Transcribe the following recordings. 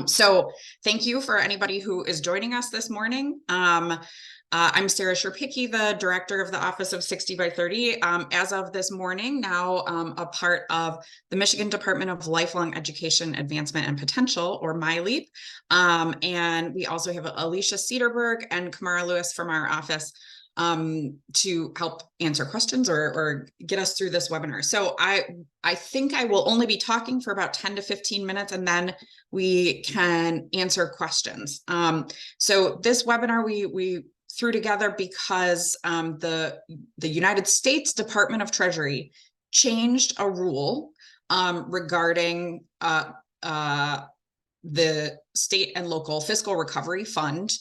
So thank you for anybody who is joining us this morning. I'm Sarah Sherpicki, the director of the Office of 60 by 30. As of this morning, now a part of the Michigan Department of Lifelong Education, Advancement, and Potential, or MiLEAP. And we also have Alicia Cederberg and Kamara Lewis from our office to help answer questions or get us through this webinar. So I think I will only be talking for about 10 to 15 minutes, and then we can answer questions. So this webinar we threw together because the United States Department of Treasury changed a rule regarding the state and local fiscal recovery fund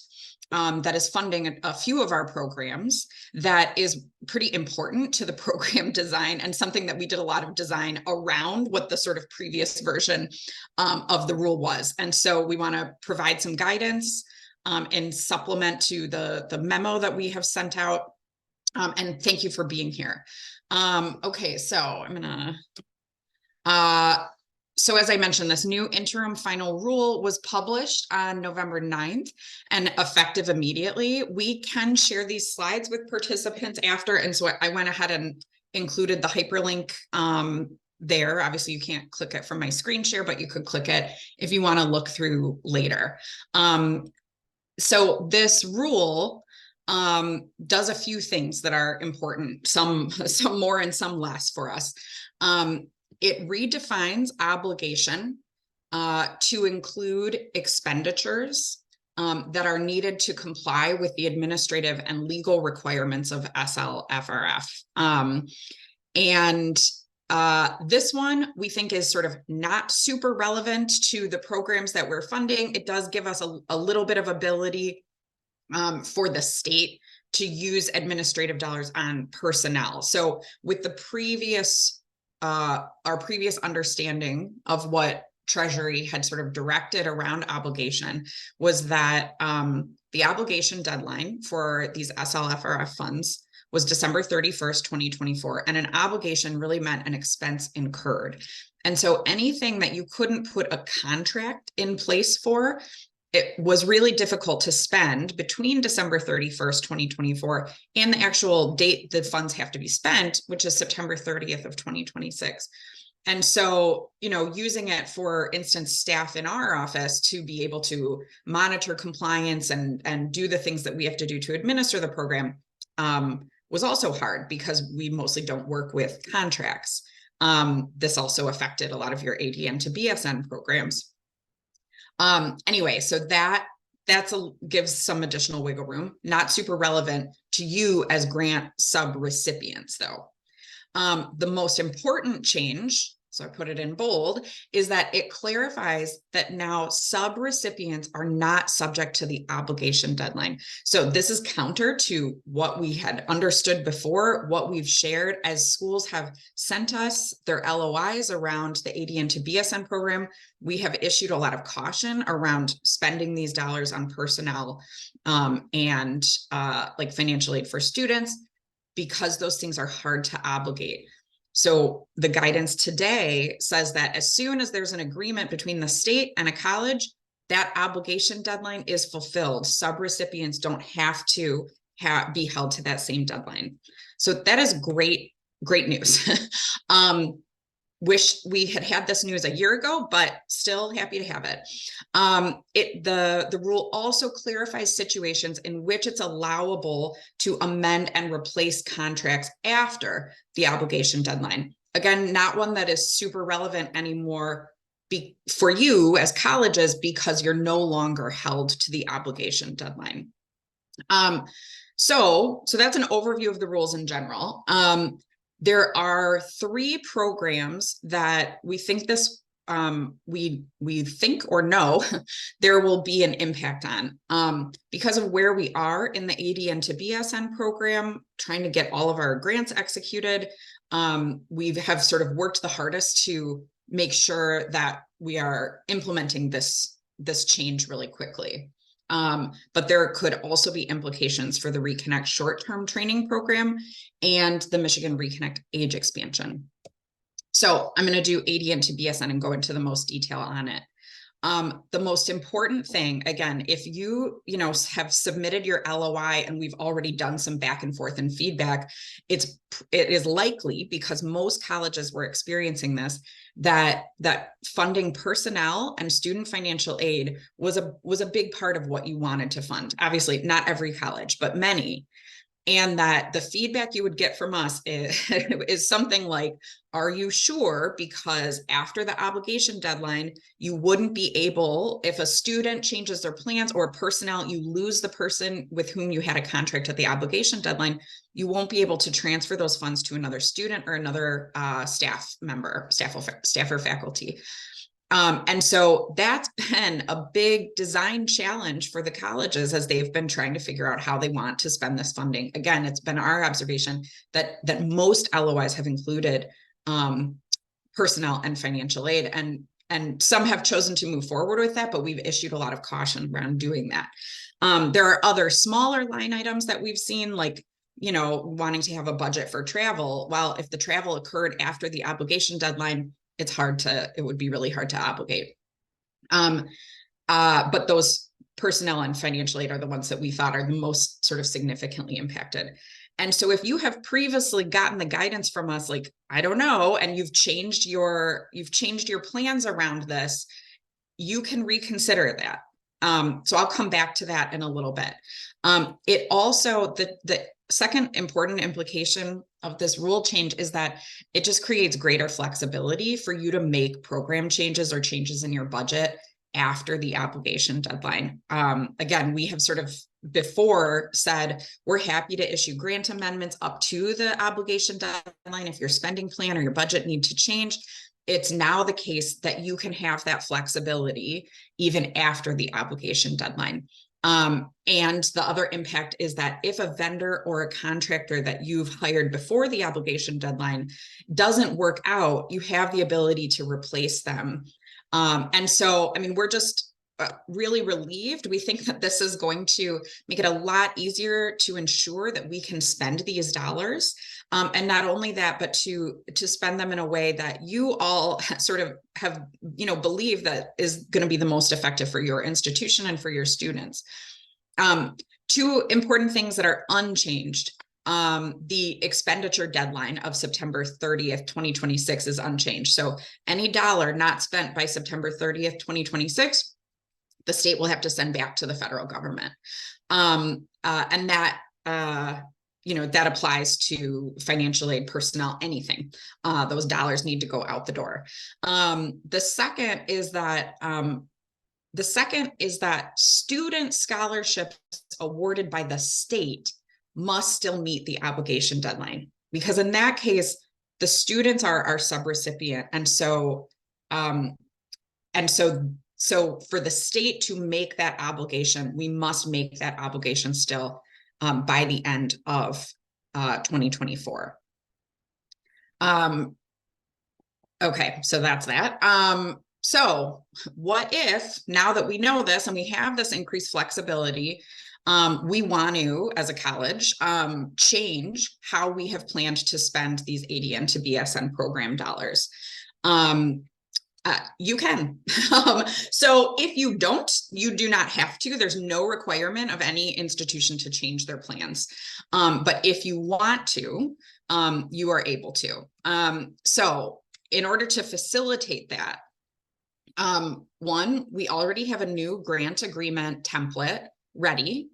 that is funding a few of our programs, that is pretty important to the program design and something that we did a lot of design around what the sort of previous version of the rule was. And so we want to provide some guidance and supplement to the memo that we have sent out. And thank you for being here. Okay, so I'm gonna so as I mentioned, this new interim final rule was published on November 9th and effective immediately. We can share these slides with participants after, and so I went ahead and included the hyperlink there. Obviously, you can't click it from my screen share, but you could click it if you want to look through later. So this rule does a few things that are important, some more and some less for us. It redefines obligation to include expenditures that are needed to comply with the administrative and legal requirements of SLFRF. This one we think is sort of not super relevant to the programs that we're funding. It does give us a little bit of ability for the state to use administrative dollars on personnel. So with the previous our previous understanding of what Treasury had sort of directed around obligation was that the obligation deadline for these SLFRF funds was December 31st, 2024. And an obligation really meant an expense incurred. And so anything that you couldn't put a contract in place for, it was really difficult to spend between December 31st, 2024 and the actual date the funds have to be spent, which is September 30th of 2026. And so, you know, using it, for instance, staff in our office to be able to monitor compliance and do the things that we have to do to administer the program was also hard because we mostly don't work with contracts. This also affected a lot of your ADN to BSN programs. Anyway, so that's gives some additional wiggle room, not super relevant to you as grant sub-recipients though. The most important change, so I put it in bold, is that it clarifies that now sub-recipients are not subject to the obligation deadline. So this is counter to what we had understood before, what we've shared as schools have sent us their LOIs around the ADN to BSN program. We have issued a lot of caution around spending these dollars on personnel and like financial aid for students, because those things are hard to obligate. So the guidance today says that as soon as there's an agreement between the state and a college, that obligation deadline is fulfilled. Sub-recipients don't have to be held to that same deadline. So that is great news. Wish we had this news a year ago, but still happy to have it. The rule also clarifies situations in which it's allowable to amend and replace contracts after the obligation deadline. Again, not one that is super relevant anymore for you as colleges, because you're no longer held to the obligation deadline. So that's an overview of the rules in general. There are 3 programs that we think this, we think or know there will be an impact on because of where we are in the ADN to BSN program, trying to get all of our grants executed. We have sort of worked the hardest to make sure that we are implementing this change really quickly. But there could also be implications for the Reconnect short-term training program and the Michigan Reconnect age expansion. So I'm going to do ADN to BSN and go into the most detail on it. The most important thing, again, if you have submitted your LOI and we've already done some back and forth and feedback, it is likely, because most colleges were experiencing this, that funding personnel and student financial aid was a big part of what you wanted to fund. Obviously, not every college, but many. And that the feedback you would get from us is something like, are you sure? Because after the obligation deadline, you wouldn't be able, if a student changes their plans or personnel, you lose the person with whom you had a contract at the obligation deadline, you won't be able to transfer those funds to another student or another staff member, staff or faculty. And so that's been a big design challenge for the colleges as they've been trying to figure out how they want to spend this funding. Again, it's been our observation that most LOIs have included personnel and financial aid, and some have chosen to move forward with that, but we've issued a lot of caution around doing that. There are other smaller line items that we've seen, like wanting to have a budget for travel. Well, if the travel occurred after the obligation deadline, it would be really hard to obligate. But those personnel and financial aid are the ones that we thought are the most sort of significantly impacted. And so if you have previously gotten the guidance from us, like, I don't know, and you've changed your plans around this, you can reconsider that. So I'll come back to that in a little bit. It also, the second important implication of this rule change is that it just creates greater flexibility for you to make program changes or changes in your budget after the obligation deadline. Again, we have sort of before said, we're happy to issue grant amendments up to the obligation deadline if your spending plan or your budget need to change. It's now the case that you can have that flexibility even after the obligation deadline. And the other impact is that if a vendor or a contractor that you've hired before the obligation deadline doesn't work out, you have the ability to replace them. And so, I mean, we're just really relieved. We think that this is going to make it a lot easier to ensure that we can spend these dollars. And not only that, but to spend them in a way that you all sort of have, believe that is going to be the most effective for your institution and for your students. Two important things that are unchanged. The expenditure deadline of September 30th, 2026 is unchanged. So any dollar not spent by September 30th, 2026, the state will have to send back to the federal government. And that, that applies to financial aid, personnel, anything. Those dollars need to go out the door. The second is that student scholarships awarded by the state must still meet the obligation deadline, because in that case, the students are our subrecipient. And so for the state to make that obligation, we must make that obligation still by the end of 2024. Okay, so that's that. So what if, now that we know this and we have this increased flexibility, we want to, as a college, change how we have planned to spend these ADN to BSN program dollars? You can. So if you don't, you do not have to. There's no requirement of any institution to change their plans. But if you want to, you are able to. So in order to facilitate that, one, we already have a new grant agreement template ready.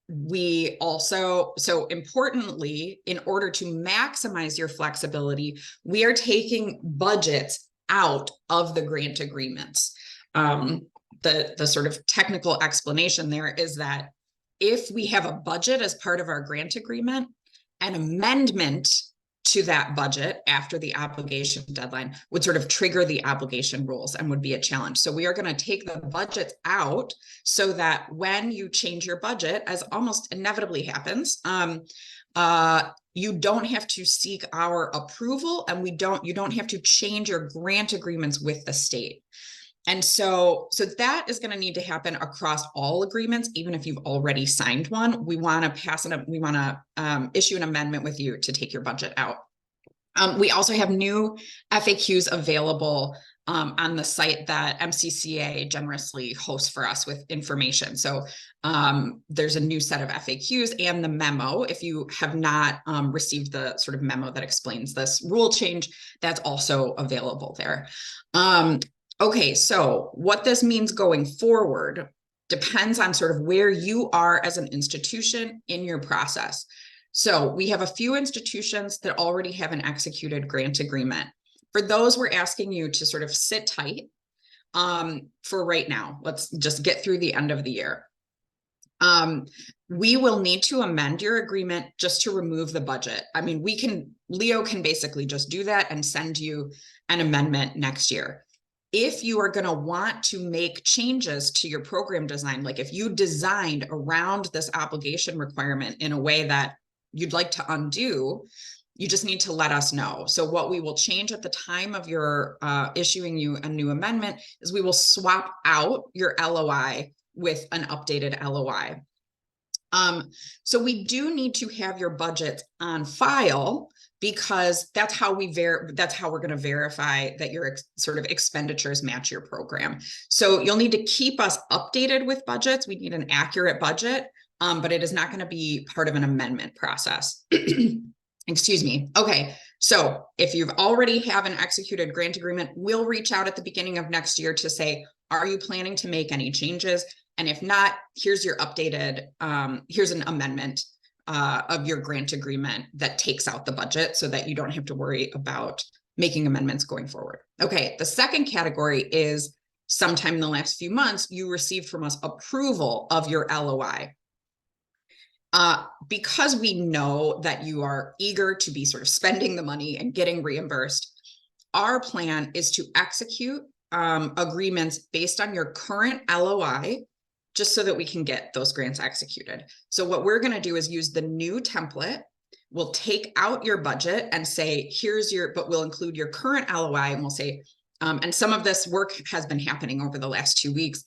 We also, so importantly, in order to maximize your flexibility, we are taking budgets out of the grant agreements. The sort of technical explanation there is that if we have a budget as part of our grant agreement, an amendment to that budget after the obligation deadline would sort of trigger the obligation rules and would be a challenge. So we are going to take the budgets out so that when you change your budget, as almost inevitably happens, you don't have to seek our approval, and you don't have to change your grant agreements with the state. And so that is going to need to happen across all agreements, even if you've already signed one. We want to issue an amendment with you to take your budget out. We also have new FAQs available on the site that MCCA generously hosts for us with information. So there's a new set of FAQs and the memo. If you have not received the sort of memo that explains this rule change, that's also available there. Okay, so what this means going forward depends on sort of where you are as an institution in your process. So we have a few institutions that already have an executed grant agreement. For those, we're asking you to sort of sit tight for right now. Let's just get through the end of the year. We will need to amend your agreement just to remove the budget. I mean, Leo can basically just do that and send you an amendment next year. If you are going to want to make changes to your program design, like if you designed around this obligation requirement in a way that you'd like to undo, you just need to let us know. So what we will change at the time of your issuing you a new amendment is we will swap out your LOI with an updated LOI. So we do need to have your budget on file, because that's how we're going to verify that your sort of expenditures match your program. So you'll need to keep us updated with budgets. We need an accurate budget, but it is not going to be part of an amendment process. Excuse me. Okay. So if you've already have an executed grant agreement, we'll reach out at the beginning of next year to say, are you planning to make any changes? And if not, here's your updated, here's an amendment of your grant agreement that takes out the budget so that you don't have to worry about making amendments going forward. Okay, the second category is sometime in the last few months, you received from us approval of your LOI. Because we know that you are eager to be sort of spending the money and getting reimbursed, our plan is to execute agreements based on your current LOI, just so that we can get those grants executed. So what we're going to do is use the new template. We'll take out your budget and say, but we'll include your current LOI, and we'll say, and some of this work has been happening over the last 2 weeks.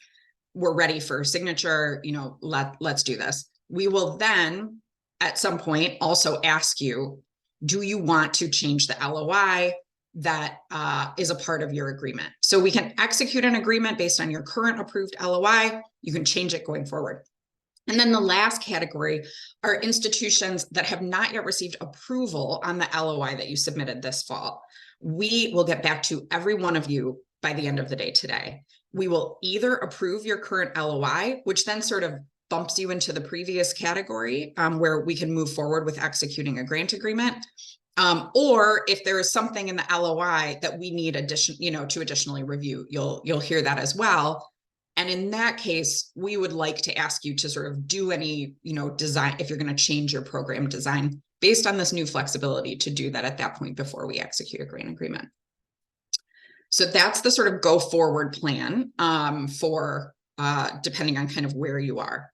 We're ready for signature, let's do this. We will then at some point also ask you, do you want to change the LOI that is a part of your agreement? So we can execute an agreement based on your current approved LOI. You can change it going forward. And then the last category are institutions that have not yet received approval on the LOI that you submitted this fall. We will get back to every one of you by the end of the day today. We will either approve your current LOI, which then sort of bumps you into the previous category where we can move forward with executing a grant agreement. Or if there is something in the LOI that we need to additionally review, you'll hear that as well. And in that case, we would like to ask you to sort of do any, design, if you're going to change your program design based on this new flexibility, to do that at that point before we execute a grant agreement. So that's the sort of go forward plan for depending on kind of where you are.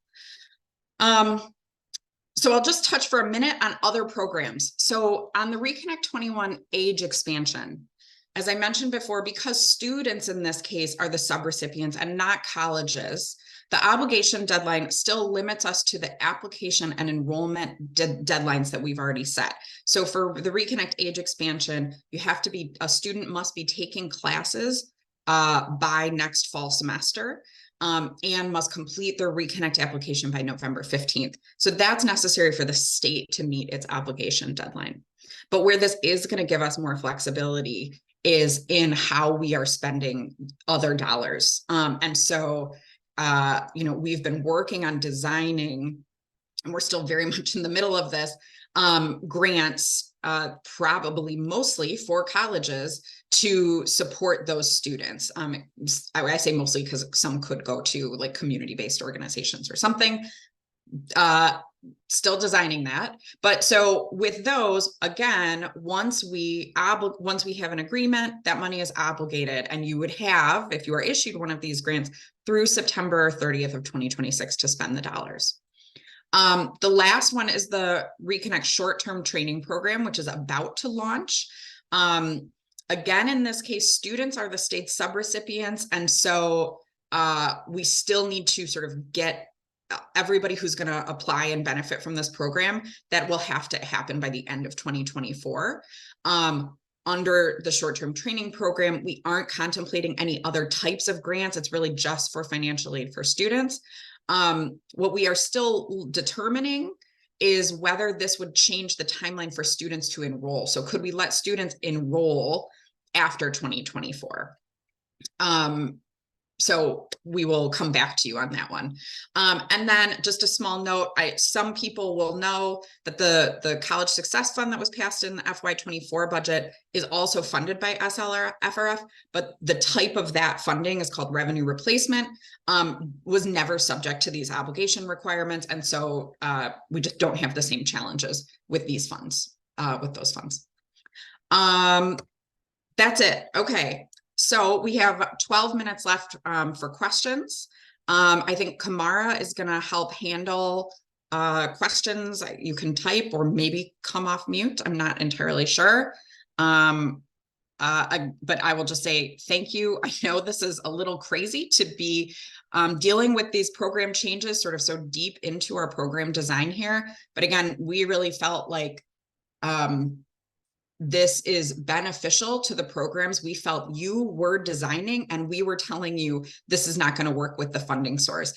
So I'll just touch for a minute on other programs. So on the Reconnect 21 age expansion, as I mentioned before, because students in this case are the subrecipients and not colleges, the obligation deadline still limits us to the application and enrollment deadlines that we've already set. So for the Reconnect age expansion, a student must be taking classes by next fall semester. And must complete their Reconnect application by November 15th. So that's necessary for the state to meet its obligation deadline. But where this is going to give us more flexibility is in how we are spending other dollars. And so, we've been working on designing, and we're still very much in the middle of this, grants, probably mostly for colleges to support those students. I say mostly because some could go to like community-based organizations or something. Still designing that. But so with those, again, once we have an agreement, that money is obligated, and you would have, if you are issued one of these grants, through September 30th of 2026 to spend the dollars. The last one is the Reconnect short-term training program, which is about to launch. Again, in this case, students are the state's subrecipients. And so we still need to sort of get everybody who's going to apply and benefit from this program. That will have to happen by the end of 2024. under the short-term training program, we aren't contemplating any other types of grants. It's really just for financial aid for students. What we are still determining is whether this would change the timeline for students to enroll. So could we let students enroll after 2024? So we will come back to you on that one. And then just a small note, some people will know that the College Success Fund that was passed in the FY24 budget is also funded by SLR-FRF, but the type of that funding is called revenue replacement, was never subject to these obligation requirements. And so we just don't have the same challenges with these funds, with those funds. That's it. Okay. So we have 12 minutes left for questions. I think Kamara is going to help handle questions. You can type or maybe come off mute. I'm not entirely sure. But I will just say thank you. I know this is a little crazy to be dealing with these program changes sort of so deep into our program design here. But again, we really felt like this is beneficial to the programs we felt you were designing, and we were telling you this is not going to work with the funding source.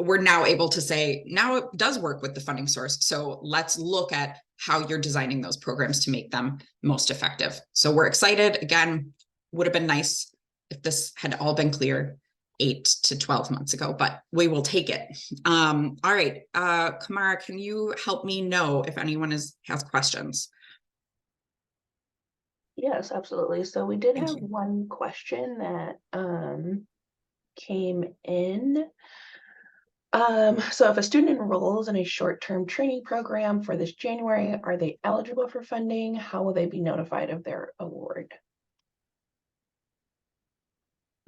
We're now able to say, now it does work with the funding source. So let's look at how you're designing those programs to make them most effective. So we're excited. Again, would have been nice if this had all been clear 8 to 12 months ago, but we will take it. All right, Kamara, can you help me know if anyone has questions? Yes, absolutely. So we did have one question that came in. So if a student enrolls in a short-term training program for this January, are they eligible for funding? How will they be notified of their award?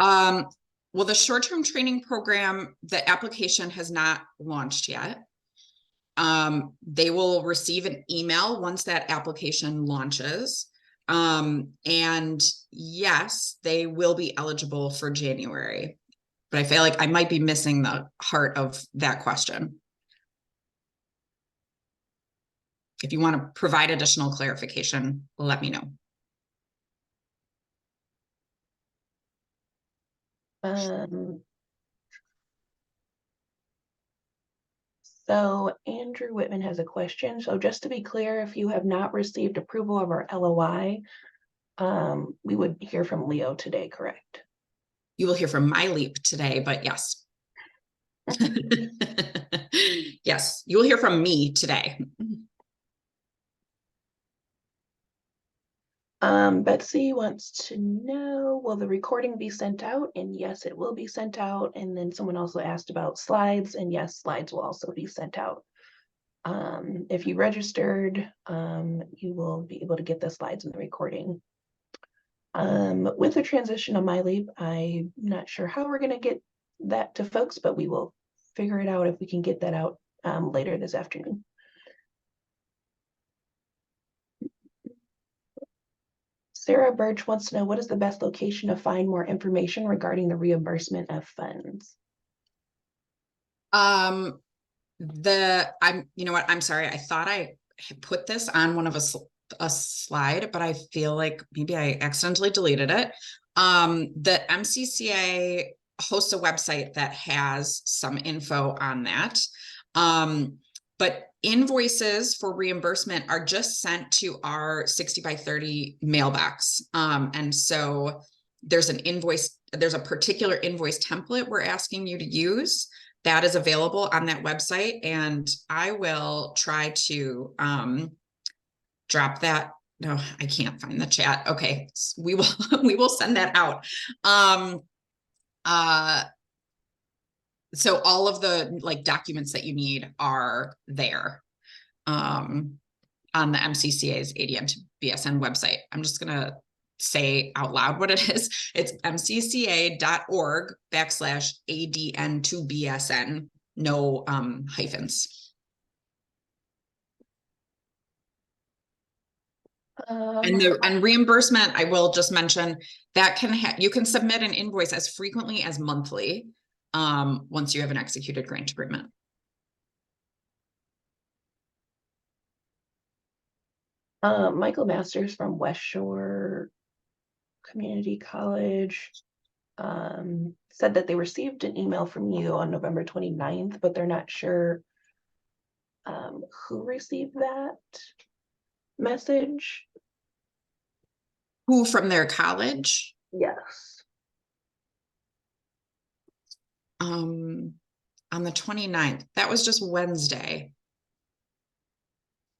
Well, the short-term training program, the application has not launched yet. They will receive an email once that application launches. And yes, they will be eligible for January, but I feel like I might be missing the heart of that question. If you want to provide additional clarification, let me know. So Andrew Whitman has a question. So just to be clear, if you have not received approval of our LOI, we would hear from Leo today, correct? You will hear from MiLEAP today, but yes. Yes, you will hear from me today. Betsy wants to know, will the recording be sent out? And yes, it will be sent out. And then someone also asked about slides, and yes, slides will also be sent out. If you registered, you will be able to get the slides and the recording. With the transition of MiLEAP, I'm not sure how we're going to get that to folks, but we will figure it out if we can get that out later this afternoon. Sarah Birch wants to know, what is the best location to find more information regarding the reimbursement of funds? You know what, I'm sorry. I thought I put this on one of a slide, but I feel like maybe I accidentally deleted it. The MCCA hosts a website that has some info on that. But invoices for reimbursement are just sent to our 60 by 30 mailbox. And so there's a particular invoice template we're asking you to use that is available on that website. And I will try to drop that. No, I can't find the chat. Okay, we will send that out. So all of the documents that you need are there on the MCCA's ADN to BSN website. I'm just gonna say out loud what it is. It's mcca.org/ADN to BSN, no hyphens. And reimbursement, I will just mention that you can submit an invoice as frequently as monthly once you have an executed grant agreement. Michael Masters from West Shore Community College said that they received an email from you on November 29th, but they're not sure who received that message. Who from their college? Yes. On the 29th. That was just Wednesday.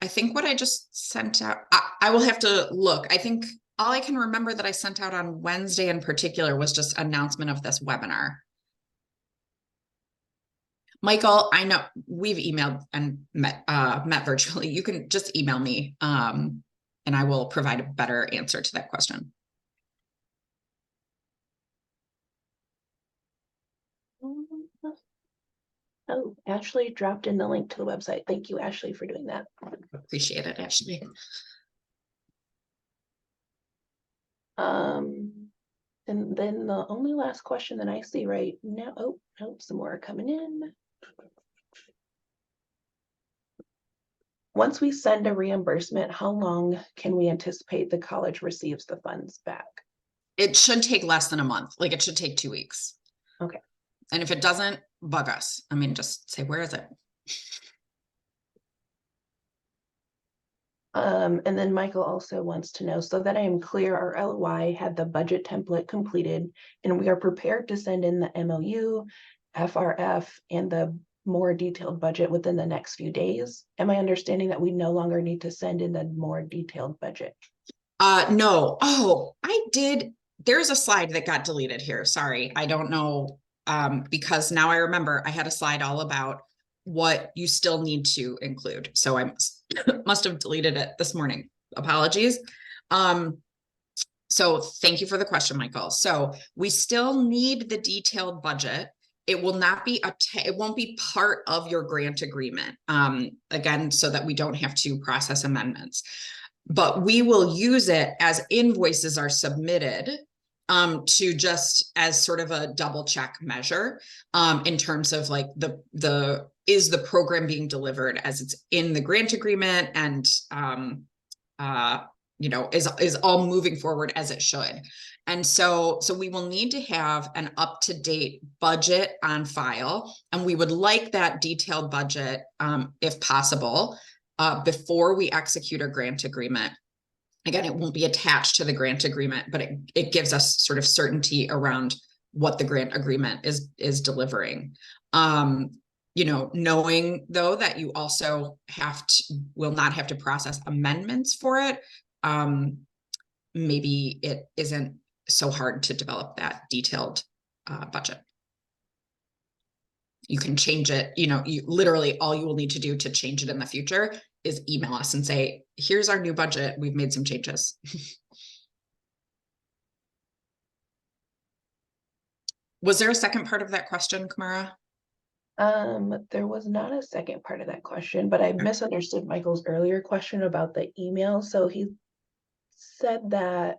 I think what I just sent out, I will have to look. I think all I can remember that I sent out on Wednesday in particular was just announcement of this webinar. Michael, I know we've emailed and met virtually. You can just email me, and I will provide a better answer to that question. Oh, Ashley dropped in the link to the website. Thank you, Ashley, for doing that. Appreciate it, Ashley. And then the only last question that I see right now, oh, no, some more are coming in. Once we send a reimbursement, how long can we anticipate the college receives the funds back? It should take less than a month. Like it should take 2 weeks. Okay. And if it doesn't, bug us. I mean, just say, where is it? And then Michael also wants to know, so that I am clear, our LOI had the budget template completed and we are prepared to send in the MOU, FRF, and the more detailed budget within the next few days. Am I understanding that we no longer need to send in the more detailed budget? No. Oh, I did. There's a slide that got deleted here. Sorry. I don't know. Because now I remember I had a slide all about what you still need to include. So I must have deleted it this morning. Apologies. So thank you for the question, Michael. So we still need the detailed budget. It will not be it won't be part of your grant agreement. Again, so that we don't have to process amendments, but we will use it as invoices are submitted to just as sort of a double check measure in terms of like is the program being delivered as it's in the grant agreement, and you know, is all moving forward as it should. And so we will need to have an up-to-date budget on file, and we would like that detailed budget, if possible, before we execute a grant agreement. Again, it won't be attached to the grant agreement, but it gives us sort of certainty around what the grant agreement is delivering. You know, knowing though that you also will not have to process amendments for it. Maybe it isn't so hard to develop that detailed budget. You can change it, you know, you literally all you will need to do to change it in the future is email us and say, here's our new budget. We've made some changes. Was there a second part of that question, Kamara? There was not a second part of that question, but I misunderstood Michael's earlier question about the email. So he said that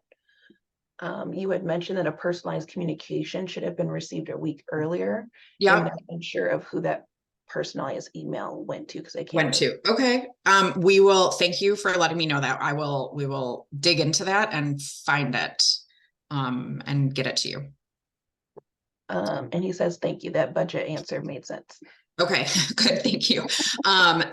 you had mentioned that a personalized communication should have been received a week earlier. Yeah. And I'm unsure of who that personalized email went to because I can't. Went to. Okay. We will, thank you for letting me know that. We will dig into that and find it and get it to you. And he says, thank you. That budget answer made sense. Okay, good, thank you.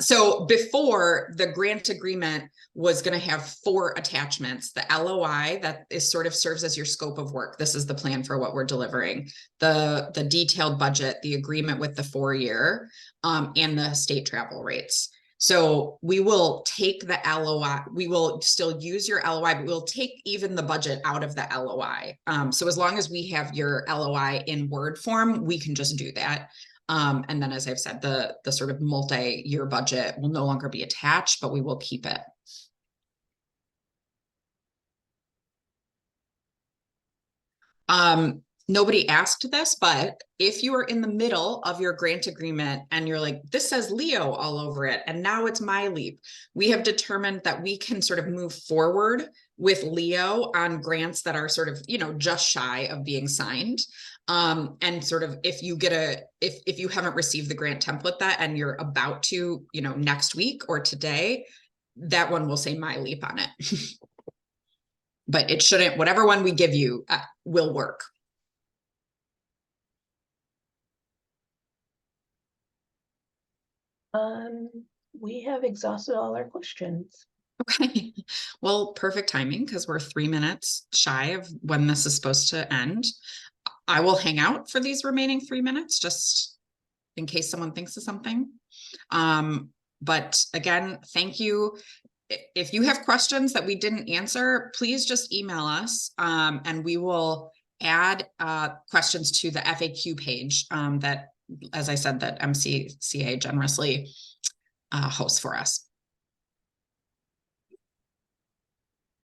So before, the grant agreement was going to have 4 attachments: the LOI that is sort of serves as your scope of work. This is the plan for what we're delivering, the detailed budget, the agreement with the 4-year, and the state travel rates. So we will take the LOI, we will still use your LOI, but we'll take even the budget out of the LOI. So as long as we have your LOI in Word form, we can just do that. And then, as I've said, the sort of multi-year budget will no longer be attached, but we will keep it. Nobody asked this, but if you are in the middle of your grant agreement and you're like, this says Leo all over it, and now it's MiLEAP, we have determined that we can sort of move forward with Leo on grants that are sort of, you know, just shy of being signed. And sort of if you haven't received the grant template and you're about to, you know, next week or today, that one will say MiLEAP on it. But it shouldn't, whatever one we give you will work. We have exhausted all our questions. Okay, well, perfect timing because we're 3 minutes shy of when this is supposed to end. I will hang out for these remaining 3 minutes just in case someone thinks of something. But again, thank you. If you have questions that we didn't answer, please just email us and we will add questions to the FAQ page that, as I said, that MCCA generously hosts for us.